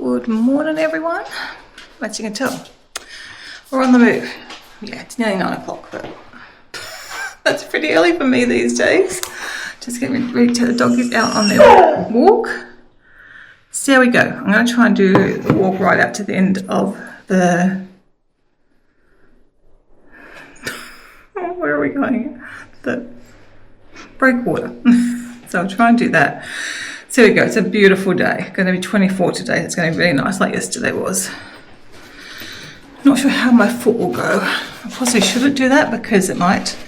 Good morning, everyone. As you can tell, we're on the move. Yeah, it's nearly 9 o'clock, but that's pretty early for me these days. Just getting ready to take the doggies out on their walk. So there we go. I'm going to try and do the walk right out to the end of the... Where are we going? The breakwater. So I'll try and do that. So there we go. It's a beautiful day. Going to be 24 today. It's going to be really nice like yesterday was. Not sure how my foot will go. I possibly shouldn't do that because it might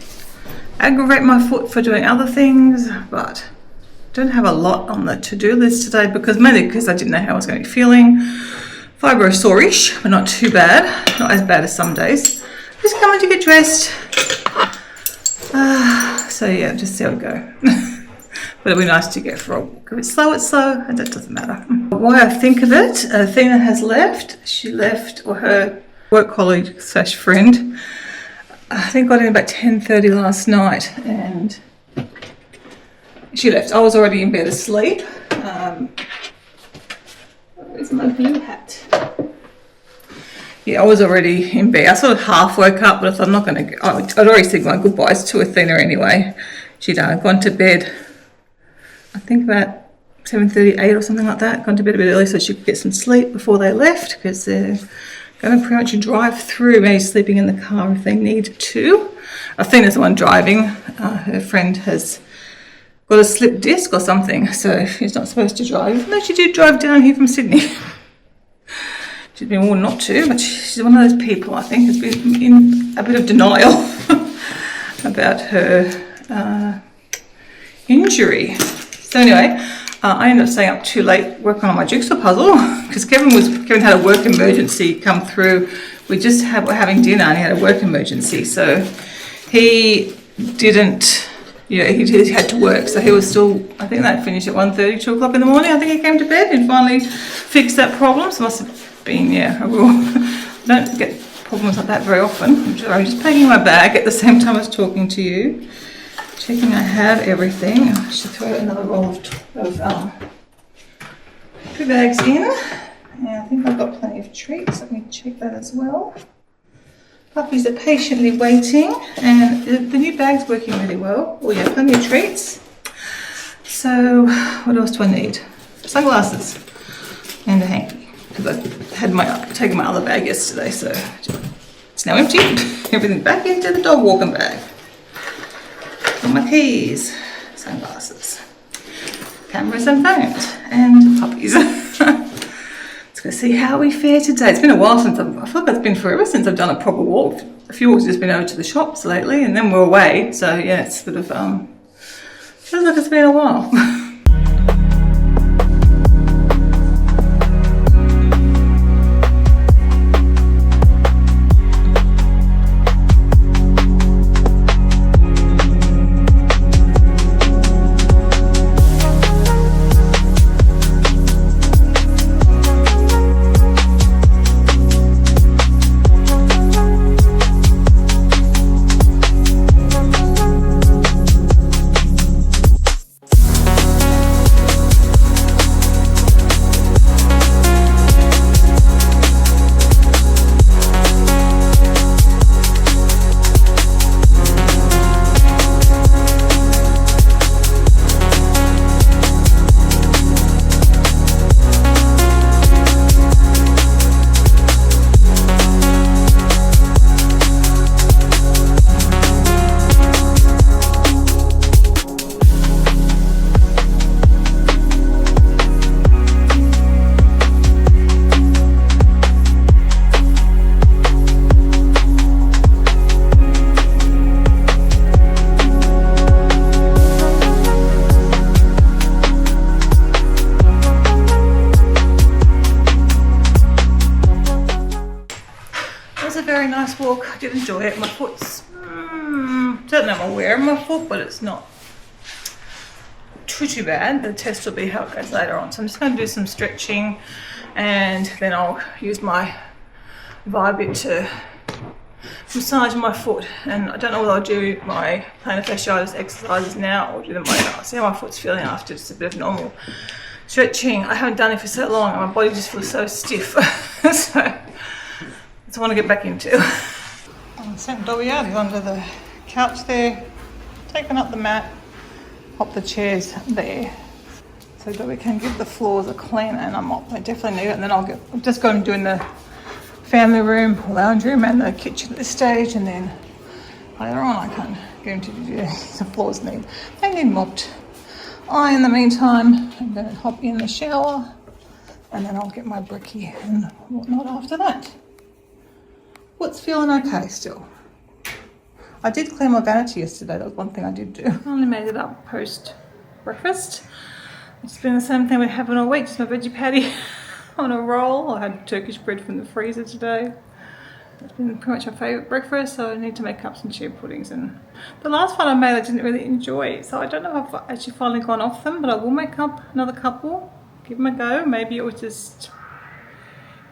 aggravate my foot for doing other things, but I don't have a lot on the to-do list today mainly because I didn't know how I was going to be feeling. Fibro-sore-ish, but not too bad. Not as bad as some days. Just coming to get dressed. So yeah, just see how we go. But it'll be nice to go for a walk. If it's slow, and that doesn't matter. Why I think of it, Athena has left. She left, or her work colleague / friend, I think got in about 10:30 last night, and she left. I was already in bed asleep. Where's my blue hat? Yeah, I was already in bed. I sort of half woke up, but I thought I'm not going to go. I'd already said my goodbyes to Athena anyway. She'd gone to bed, I think about 7:38 or something like that. Gone to bed a bit early so she could get some sleep before they left, because they're going to pretty much drive through, maybe sleeping in the car if they need to. Athena's the one driving. Her friend has got a slip disc or something, so she's not supposed to drive. Even though she did drive down here from Sydney. She's been warned not to, but she's one of those people, I think, has been in a bit of denial about her injury. So anyway, I ended up staying up too late working on my jigsaw puzzle because Kevin had a work emergency come through. Were having dinner and he had a work emergency, so he didn't. Yeah, he had to work, so he was still. I think that finished at 1:30, 2 o'clock in the morning. I think he came to bed and finally fixed that problem. So it must have been a real. I don't get problems like that very often. I'm just packing my bag at the same time as talking to you. Checking I have everything. I should throw another roll of two bags in. And I think I've got plenty of treats. Let me check that as well. Puppies are patiently waiting, and the new bag's working really well. Oh yeah, plenty of treats. So what else do I need? Sunglasses and a hanky, because I had taken my other bag yesterday, so it's now empty. Everything back into the dog walking bag. My keys, sunglasses, cameras and phones, and puppies. Let's go see how we fare today. It's been a while since I feel like it's been forever since I've done a proper walk. A few walks have just been over to the shops lately, and then we're away. So yeah, it's sort of feels like it's been a while. Walk. I did enjoy it. My foot's don't know I'm aware of my foot, but it's not too bad. The test will be how it goes later on. So I'm just going to do some stretching, and then I'll use my Vibit to massage my foot. And I don't know whether I'll do my plantar fasciitis exercises now or do them later. I'll see how my foot's feeling after just a bit of normal stretching. I haven't done it for so long and my body just feels so stiff. So that's what I want to get back into. I sent Dobby out. He's under the couch there, taken up the mat, pop the chairs there so that we can give the floors a clean and a mop. I definitely need it. And then I've just got him doing the family room, lounge room and the kitchen at this stage, and then later on I can get him to do the floors they need mopped. In the meantime, I'm going to hop in the shower and then I'll get my brekkie and whatnot after that. What's feeling okay still? I did clear my vanity yesterday. That was one thing I did do. I only made it up post breakfast. It's been the same thing we have all week, just my veggie patty on a roll. I had Turkish bread from the freezer today. It's been pretty much my favourite breakfast, so I need to make up some chia puddings. And the last one I made I didn't really enjoy, so I don't know if I've actually finally gone off them, but I will make up another couple, give them a go. Maybe it was just,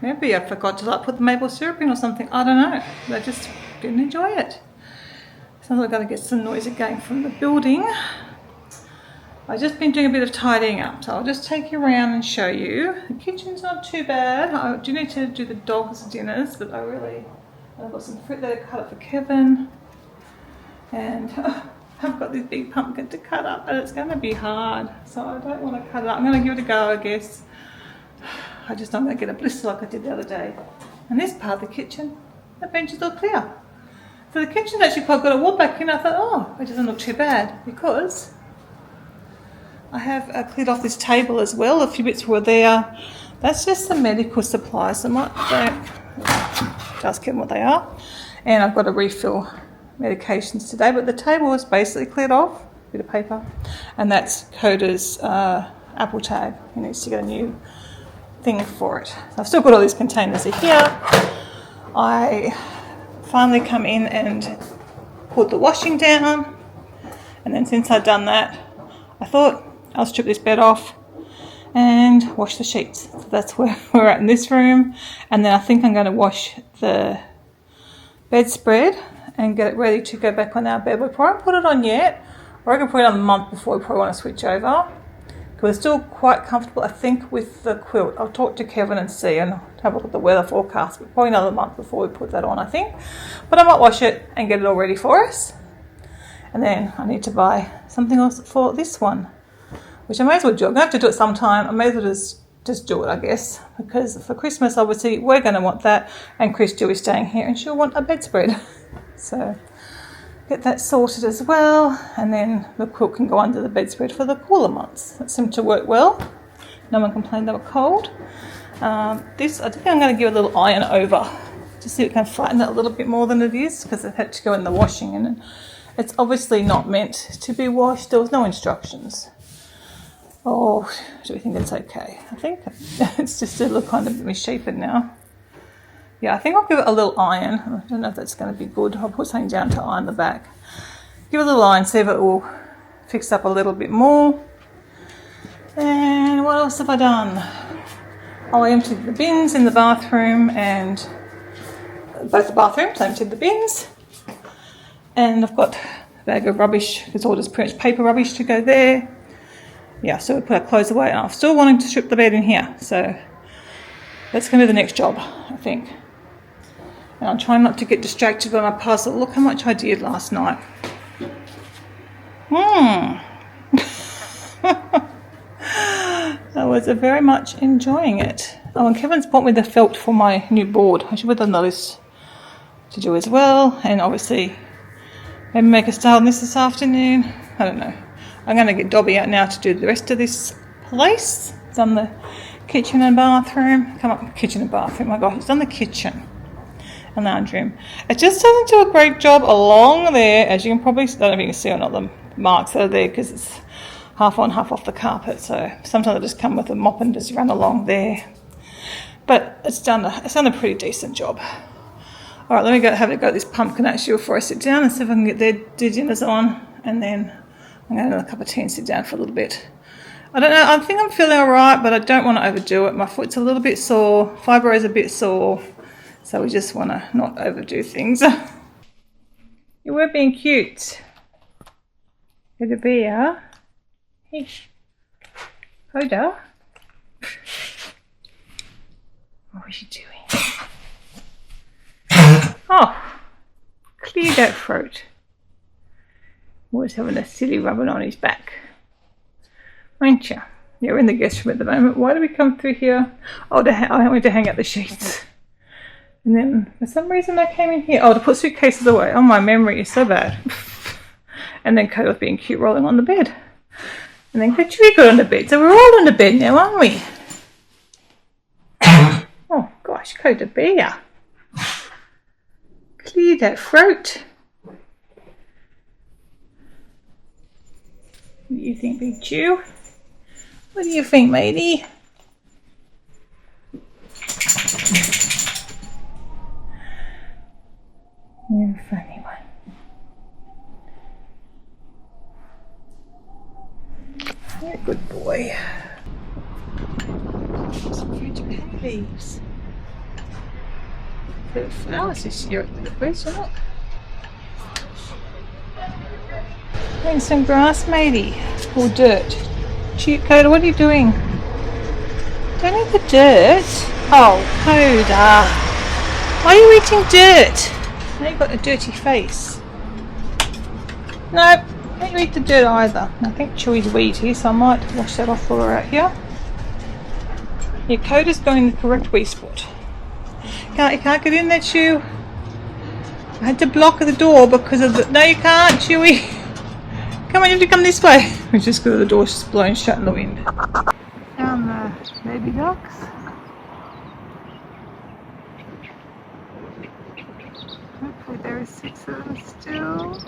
maybe I forgot to like put the maple syrup in or something, I don't know. I just didn't enjoy it. Sounds like I've got to get some noise again from the building. I've just been doing a bit of tidying up, so I'll just take you around and show you. The kitchen's not too bad. I do need to do the dogs' dinners, but I've got some fruit that I cut up for Kevin. And I've got this big pumpkin to cut up, and it's going to be hard, so I don't want to cut it up. I'm going to give it a go, I guess. I just don't want to get a blister like I did the other day. And this part of the kitchen, the bench is all clear. So the kitchen's actually quite got a wall back in. I thought, oh, it doesn't look too bad, because I have cleared off this table as well. A few bits were there. That's just the medical supplies. I might ask them what they are. And I've got to refill medications today. But the table is basically cleared off. A bit of paper. And that's Coda's Apple tag. He needs to get a new thing for it. So I've still got all these containers here. I finally come in and put the washing down. And then since I've done that, I thought I'll strip this bed off and wash the sheets. So that's where we're at in this room. And then I think I'm going to wash the bedspread and get it ready to go back on our bed. We probably won't put it on yet, or I can put it on a month before we probably want to switch over. Because we're still quite comfortable, I think, with the quilt. I'll talk to Kevin and see and have a look at the weather forecast. But probably another month before we put that on, I think. But I might wash it and get it all ready for us. And then I need to buy something else for this one, which I may as well do. I'm going to have to do it sometime. I may as well just do it, I guess, because for Christmas, obviously, we're going to want that, and Chris is staying here, and she'll want a bedspread. So get that sorted as well, and then the quilt can go under the bedspread for the cooler months. That seemed to work well. No one complained they were cold. This, I think I'm going to give a little iron over to see if it can flatten it a little bit more than it is, because it had to go in the washing, and it's obviously not meant to be washed. There was no instructions. Oh, do we think it's okay? I think it's just a little kind of misshapen now. Yeah, I think I'll give it a little iron. I don't know if that's going to be good. I'll put something down to iron the back. Give it a little iron, see if it will fix up a little bit more. And what else have I done? Oh, I emptied the bins in the bathroom, and both the bathrooms, I emptied the bins. And I've got a bag of rubbish. It's all just pretty much paper rubbish to go there. Yeah, so we put our clothes away, and I'm still wanting to strip the bed in here. So that's going to be the next job, I think. And I'm trying not to get distracted by my puzzle. Look how much I did last night. I was very much enjoying it. Oh, and Kevin's bought me the felt for my new board. I should put that on the list to do as well. And obviously, maybe make a start on this afternoon. I don't know. I'm going to get Dobby out now to do the rest of this place. It's on the kitchen and bathroom. Come up, kitchen and bathroom. Oh my gosh, it's on the kitchen and lounge room. It just doesn't do a great job along there, as you can probably, I don't know if you can see or not the marks that are there, because it's half on, half off the carpet. So sometimes I just come with a mop and just run along there. But it's done a pretty decent job. All right, let me have a go at this pumpkin actually before I sit down and see if I can get their dinners on, and then I'm going to have a cup of tea and sit down for a little bit. I don't know, I think I'm feeling all right, but I don't want to overdo it. My foot's a little bit sore, fibro is a bit sore, so we just want to not overdo things. You were being cute. Good to be, huh? Hey, Hoda. is she doing? Oh, clear that throat. Always having a silly rubbing on his back. Aren't you? Yeah, we're in the guest room at the moment. Why did we come through here? Oh, I went to hang up the sheets. And then, for some reason, I came in here. Oh, to put suitcases away. Oh, my memory is so bad. And then Code was being cute, rolling on the bed. And then Katrina got on the bed. So we're all on the bed now, aren't we? Oh, gosh, Code the bear. Clear that throat. What do you think, Big Chew? What do you think, matey? You're a funny one. You're a good boy. Some future hay leaves. The flowers this year at the first, or not? And some grass, matey. Or dirt. Cute Coda, what are you doing? Don't eat the dirt. Oh, Coda. Why are you eating dirt? Now you've got a dirty face. No, don't you eat the dirt either. I think Chewy's weed here, so I might wash that off while we're out here. Your Coda's going in the correct wee spot. You can't get in there, Chew. I had to block the door because of the... No, you can't, Chewy. Come on, you have to come this way. Which is because the door's just blowing shut in the wind. Down the baby ducks. Hopefully there are 6 of them still.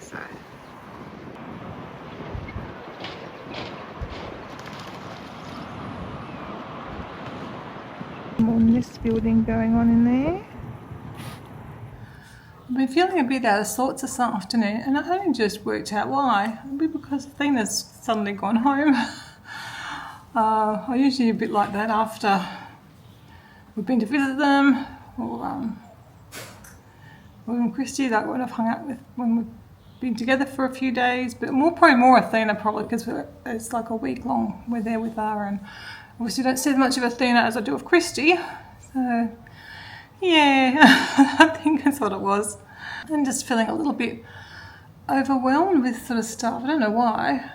So. More nest building going on in there. I've been feeling a bit out of sorts this afternoon, and I only just worked out why. It'll be because Athena's suddenly gone home. I usually a bit like that after we've been to visit them, or when Christy, like when I've hung out with, when we've been together for a few days, but probably more Athena probably because it's like a week long we're there with her, and obviously don't see as much of Athena as I do of Christy. So yeah, I think that's what it was. I'm just feeling a little bit overwhelmed with sort of stuff. I don't know why.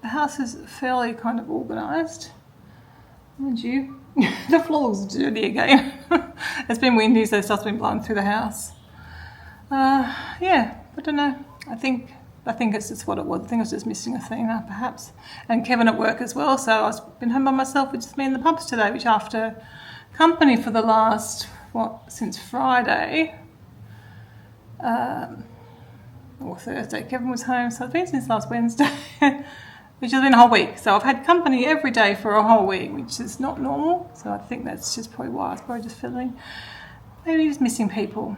The house is fairly kind of organised. Mind you, the floor's dirty again. It's been windy, so stuff's been blowing through the house. Yeah, I don't know. I think it's just what it was. I think I was just missing Athena, perhaps. And Kevin at work as well, so I've been home by myself with just me and the pups today, which after company for the last, since Friday, or Thursday, Kevin was home, so it's been since last Wednesday, which has been a whole week. So I've had company every day for a whole week, which is not normal, so I think that's just probably why I was probably just feeling maybe just missing people.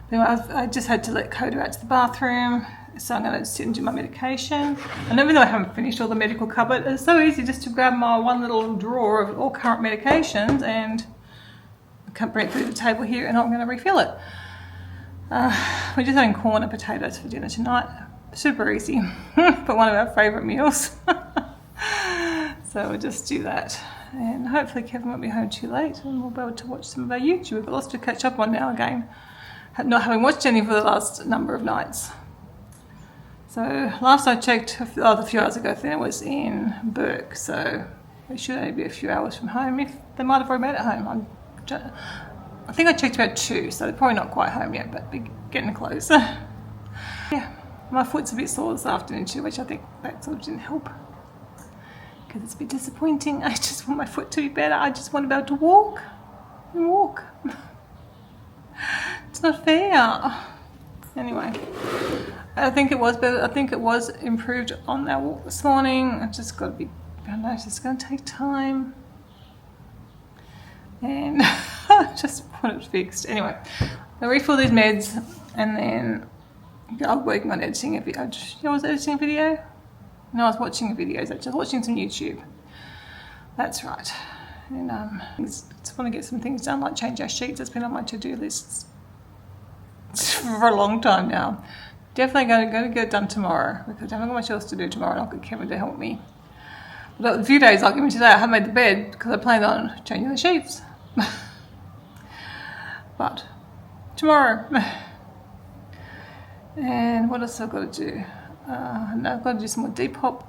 But anyway, I just had to let Coda out to the bathroom, so I'm going to sit and do my medication. And even though I haven't finished all the medical cupboard, it's so easy just to grab my one little drawer of all current medications and bring it through the table here, and I'm going to refill it. We're just having corn and potatoes for dinner tonight. Super easy, but one of our favourite meals. So we'll just do that. And hopefully Kevin won't be home too late and we'll be able to watch some of our YouTube. We've got lots to catch up on now again, not having watched any for the last number of nights. So last I checked, a few hours ago, Athena was in Burke, so it should only be a few hours from home. If they might have already made it home. I think I checked about 2, so they're probably not quite home yet, but we're getting close. Yeah, my foot's a bit sore this afternoon too, which I think that sort of didn't help. Because it's a bit disappointing. I just want my foot to be better. I just want to be able to walk and walk. It's not fair. Anyway, I think it was better. I think it was improved on our walk this morning. I just got to be, I don't know, it's just going to take time. And I just want it fixed. Anyway, I'll refill these meds and then I'm working on editing a video. I was editing a video? No, I was watching videos actually. I was watching some YouTube. That's right. And just want to get some things done, like change our sheets. It's been on my to-do lists for a long time now. Definitely going to get it done tomorrow because I haven't got much else to do tomorrow, and I'll get Kevin to help me. But a few days, like even today, I haven't made the bed because I planned on changing the sheets. But tomorrow. And what else I've got to do? Now I've got to do some more Depop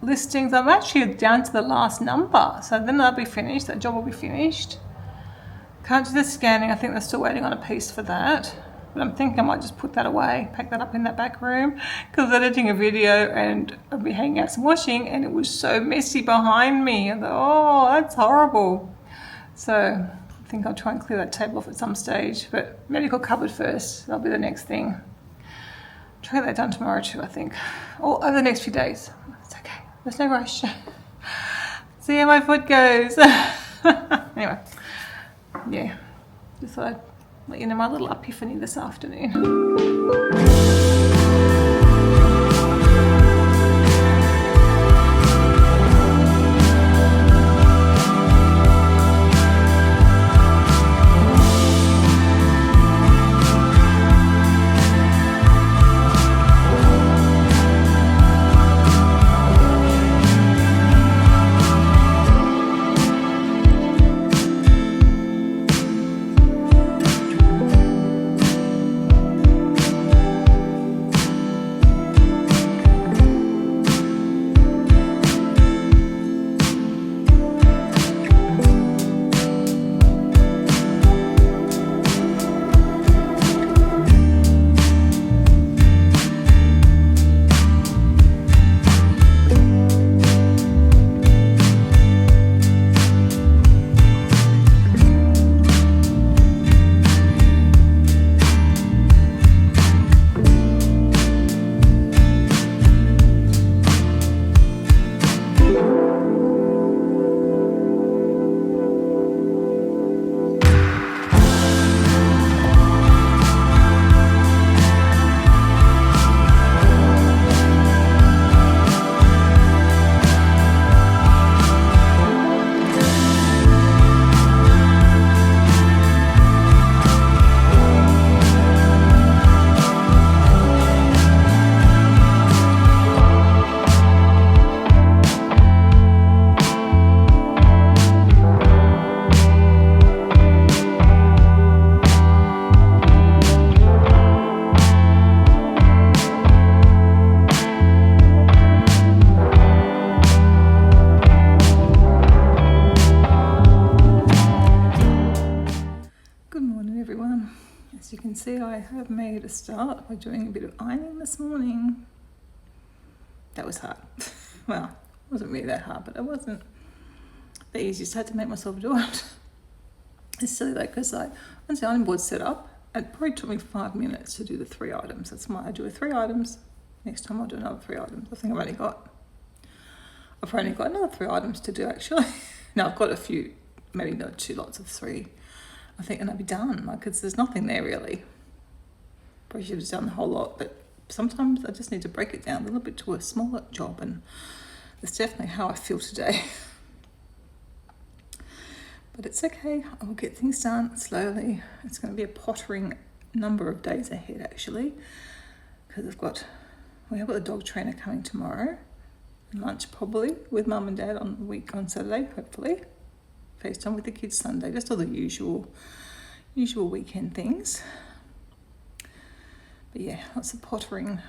listings. I'm actually down to the last number, so then that'll be finished. That job will be finished. Can't do the scanning. I think they're still waiting on a piece for that. But I'm thinking I might just put that away, pack that up in that back room, because I was editing a video and I'll be hanging out some washing and it was so messy behind me. I thought, oh, that's horrible. So I think I'll try and clear that table off at some stage, but medical cupboard first. That'll be the next thing. Try to get that done tomorrow too, I think. Or over the next few days. It's okay. There's no rush. See how my foot goes. Anyway, yeah. Just thought I'd let you know my little epiphany this afternoon. As you can see, I have made a start by doing a bit of ironing this morning. That was hard. Well, it wasn't really that hard, but it wasn't the easiest. I had to make myself do it. It's silly though, because once the ironing board's set up, it probably took me 5 minutes to do the 3 items. That's why I do 3 items. Next time I'll do another 3 items. I think I've only got another 3 items to do actually. Now I've got a few, maybe not 2 lots of 3. I think, and I'll be done, because there's nothing there really. Probably should have done the whole lot, but sometimes I just need to break it down a little bit to a smaller job, and that's definitely how I feel today. But it's okay, I will get things done slowly. It's going to be a pottering number of days ahead actually, because we have got the dog trainer coming tomorrow, and lunch probably with mum and dad on Saturday, hopefully. FaceTime with the kids Sunday, just all the usual weekend things. But yeah, lots of pottering.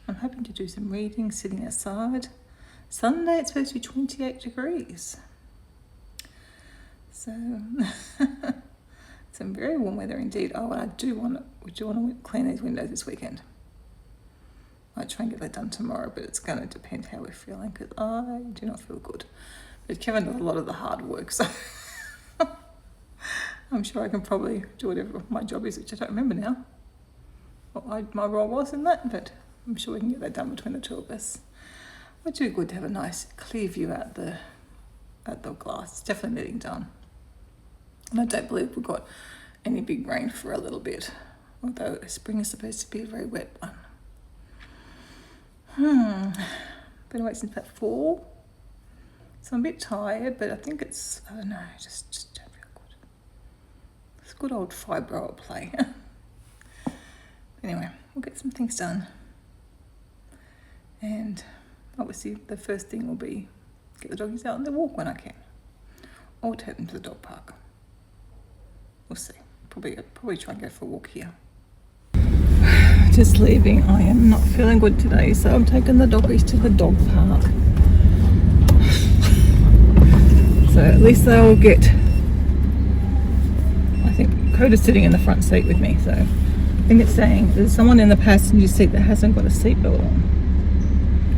I'm hoping to do some reading, sitting outside. Sunday it's supposed to be 28 degrees. So some very warm weather indeed. Oh, and we do want to clean these windows this weekend. I might try and get that done tomorrow, but it's going to depend how we're feeling, because I do not feel good. But Kevin does a lot of the hard work, so I'm sure I can probably do whatever my job is, which I don't remember now what my role was in that, but I'm sure we can get that done between the two of us. It's too good to have a nice clear view at the glass. It's definitely needing done. And I don't believe we've got any big rain for a little bit, although spring is supposed to be a very wet one. Been awake since about 4. So I'm a bit tired, but I think it's, I don't know, just don't feel good. It's good old fibro play. Anyway, we'll get some things done. And obviously the first thing will be get the doggies out on their walk when I can. Or take them to the dog park. We'll see. Probably try and go for a walk here. Just leaving. I am not feeling good today, so I'm taking the doggies to the dog park. So at least they'll get... I think Coda's sitting in the front seat with me, so I think it's saying there's someone in the passenger seat that hasn't got a seatbelt on.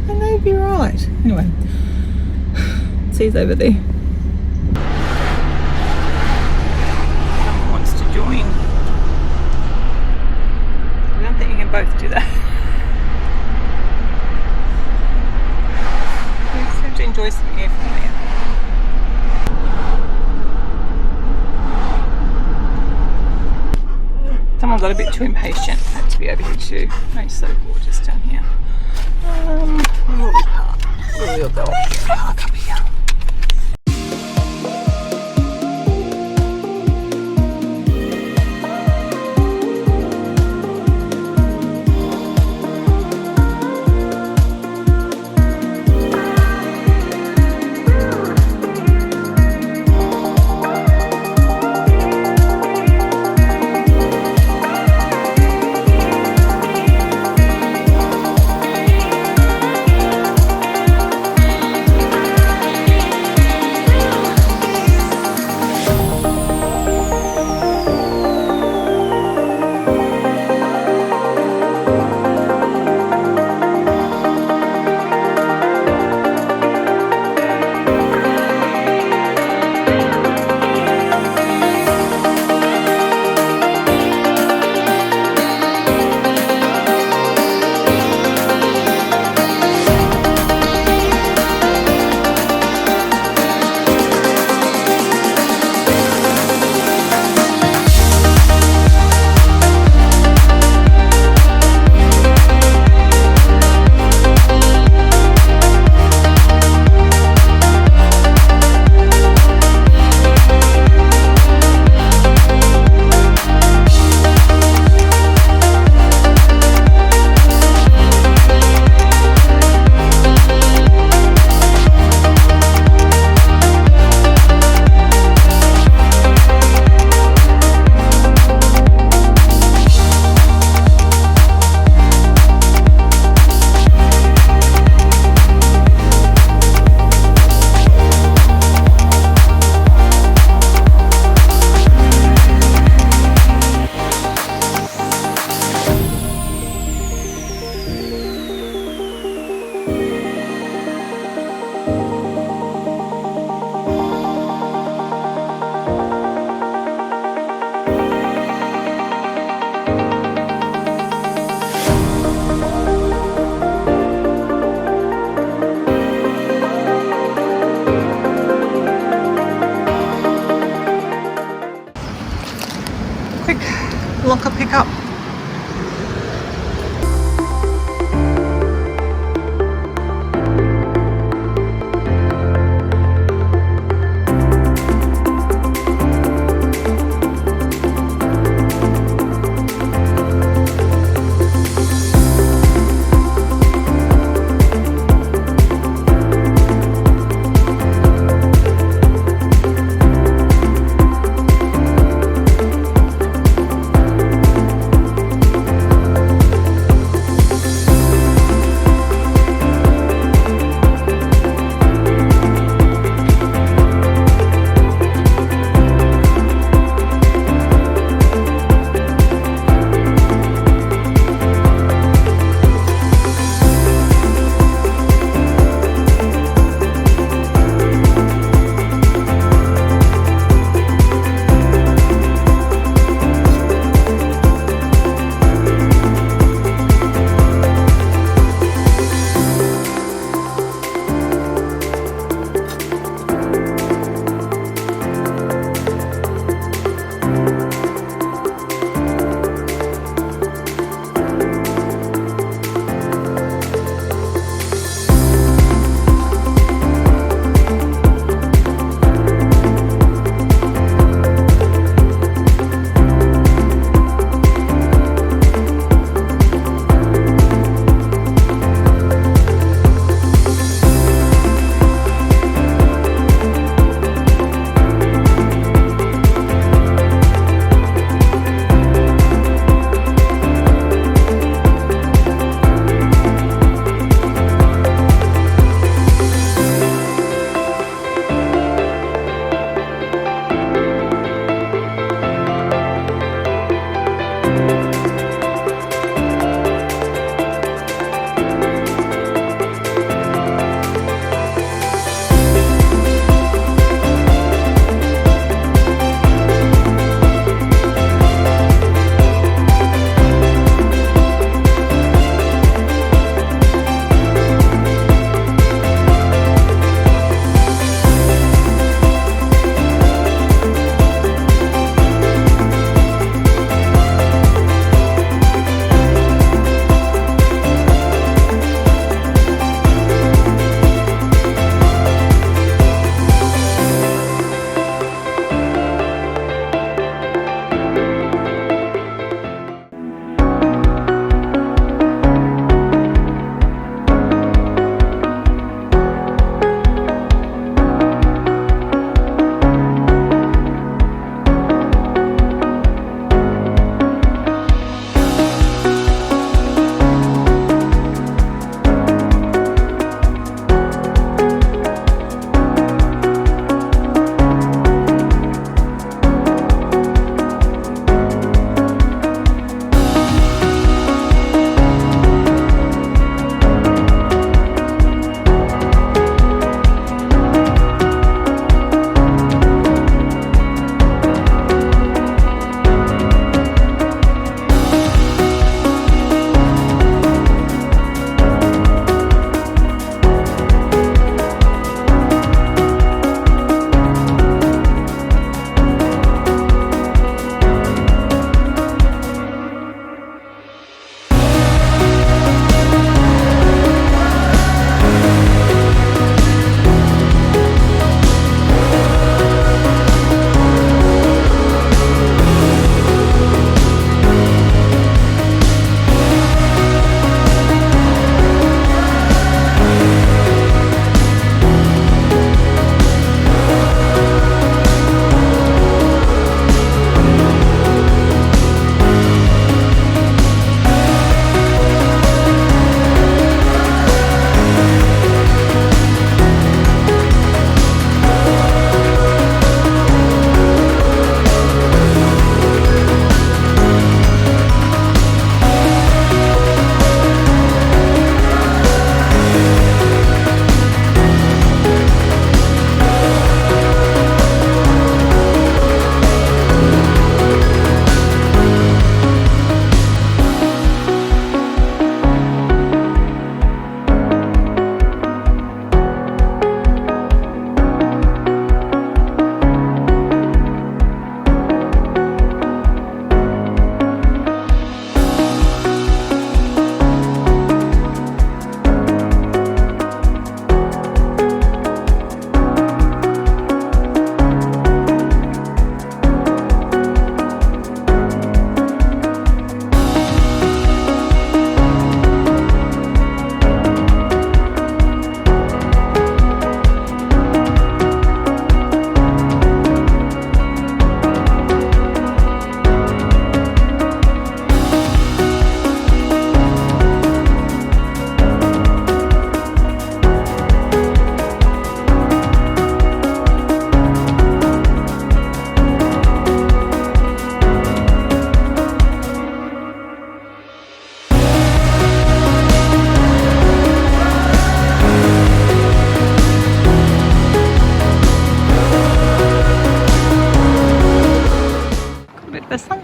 And they'd be right. Anyway, C's over there. Someone wants to join. I don't think you can both do that. You seem to enjoy sitting here for me. Someone got a bit too impatient to be over here too. Oh, it's so gorgeous down here. Where will we park? Where will we go? Park up here. Locker pickup.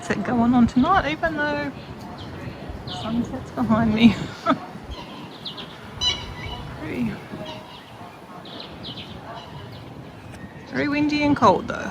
sunset going on tonight, even though sunset's behind me. very, very windy and cold though.